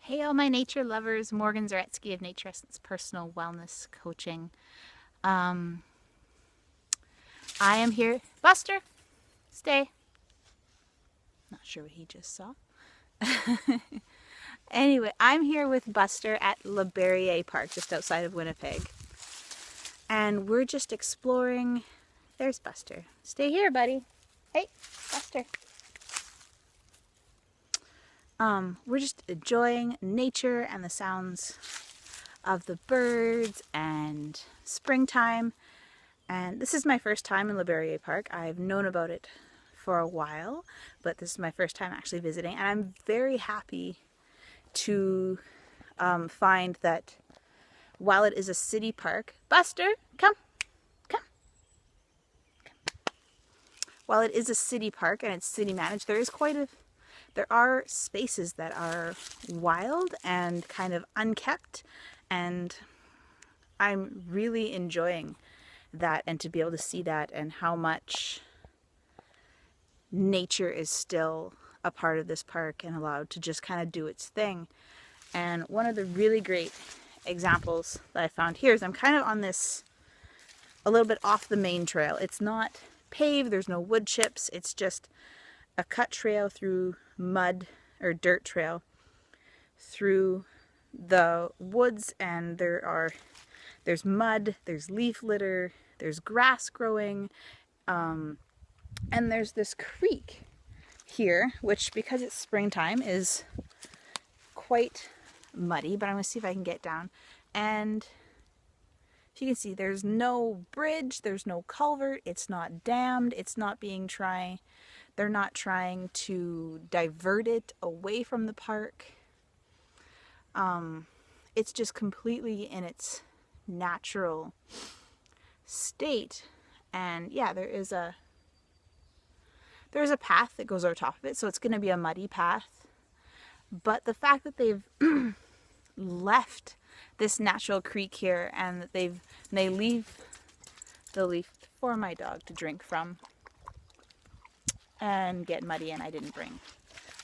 Hey, all my nature lovers. Morgan Zaretsky of Naturessence Personal Wellness Coaching. Um, I am here. Buster, stay. Not sure what he just saw. Anyway, I'm here with Buster at Barriere Park, just outside of Winnipeg. And we're just exploring. There's Buster. Stay here, buddy. Hey, Buster. We're just enjoying nature and the sounds of the birds and springtime. And this is my first time in Barriere Park. I've known about it for a while, but this is my first time actually visiting. And I'm very happy to find that while it is a city park, Buster, come. While it is a city park and it's city managed, there are spaces that are wild and kind of unkept, and I'm really enjoying that, and to be able to see that and how much nature is still a part of this park and allowed to just kind of do its thing. And one of the really great examples that I found here is I'm kind of on this a little bit off the main trail. It's not paved, there's no wood chips, it's just a cut trail through mud or dirt trail through the woods, and there's mud, there's leaf litter, there's grass growing, and there's this creek here, which because it's springtime is quite muddy, but I'm going to see if I can get down. And if you can see, there's no bridge, there's no culvert, it's not dammed, it's not being they're not trying to divert it away from the park. It's just completely in its natural state. And yeah, there's a path that goes over top of it, so it's going to be a muddy path. But the fact that they've left this natural creek here, and that they leave the leaf for my dog to drink from and get muddy, and I didn't bring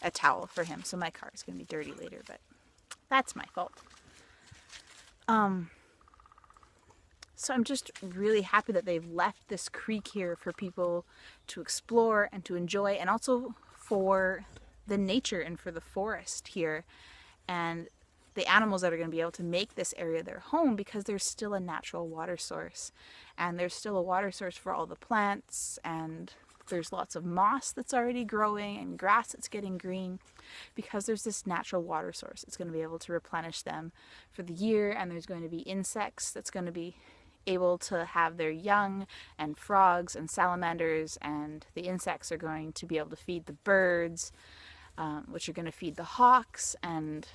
a towel for him, so my car is going to be dirty later, but that's my fault. So I'm just really happy that they've left this creek here for people to explore and to enjoy, and also for the nature and for the forest here and the animals that are going to be able to make this area their home, because there's still a natural water source, and there's still a water source for all the plants, and there's lots of moss that's already growing and grass that's getting green, because there's this natural water source. It's going to be able to replenish them for the year, and there's going to be insects that's going to be able to have their young, and frogs and salamanders, and the insects are going to be able to feed the birds, which are going to feed the hawks and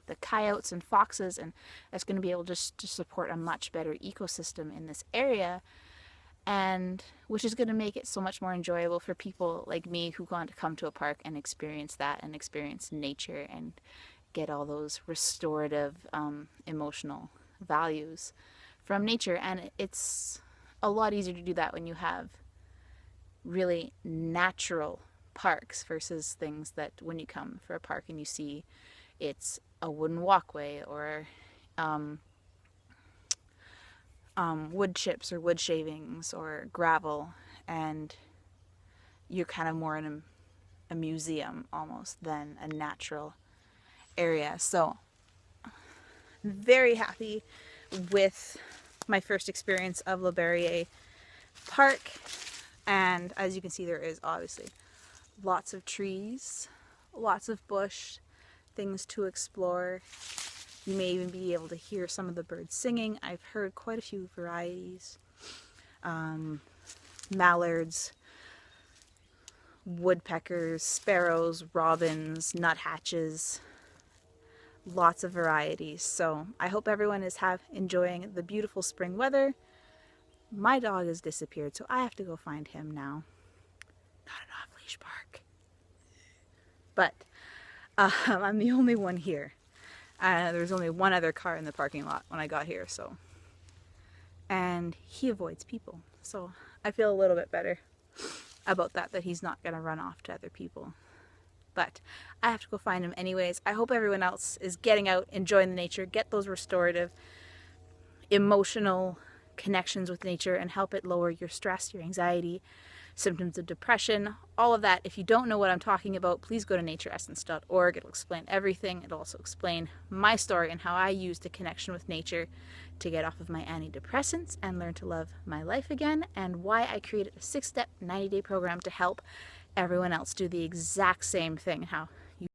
the coyotes and foxes, and that's going to be able just to support a much better ecosystem in this area, and which is going to make it so much more enjoyable for people like me who want to come to a park and experience that and experience nature and get all those restorative emotional values from nature. And it's a lot easier to do that when you have really natural parks versus things that when you come for a park and you see it's a wooden walkway or wood chips or wood shavings or gravel, and you're kind of more in a museum almost than a natural area. So very happy with my first experience of Barriere Park, and as you can see, there is obviously lots of trees, lots of bush, things to explore. You may even be able to hear some of the birds singing. I've heard quite a few varieties. Mallards, woodpeckers, sparrows, robins, nuthatches, lots of varieties. So I hope everyone is enjoying the beautiful spring weather. My dog has disappeared, so I have to go find him now. Not an off-leash park. But I'm the only one here. There was only one other car in the parking lot when I got here, so. And he avoids people, so I feel a little bit better about that he's not going to run off to other people. but I have to go find him anyways. I hope everyone else is getting out, enjoying the nature, get those restorative, emotional connections with nature and help it lower your stress, your anxiety, symptoms of depression, all of that. If you don't know what I'm talking about, please go to naturessence.org. It'll explain everything. It'll also explain my story and how I used a connection with nature to get off of my antidepressants and learn to love my life again, and why I created a 6-step 90-day program to help everyone else do the exact same thing, how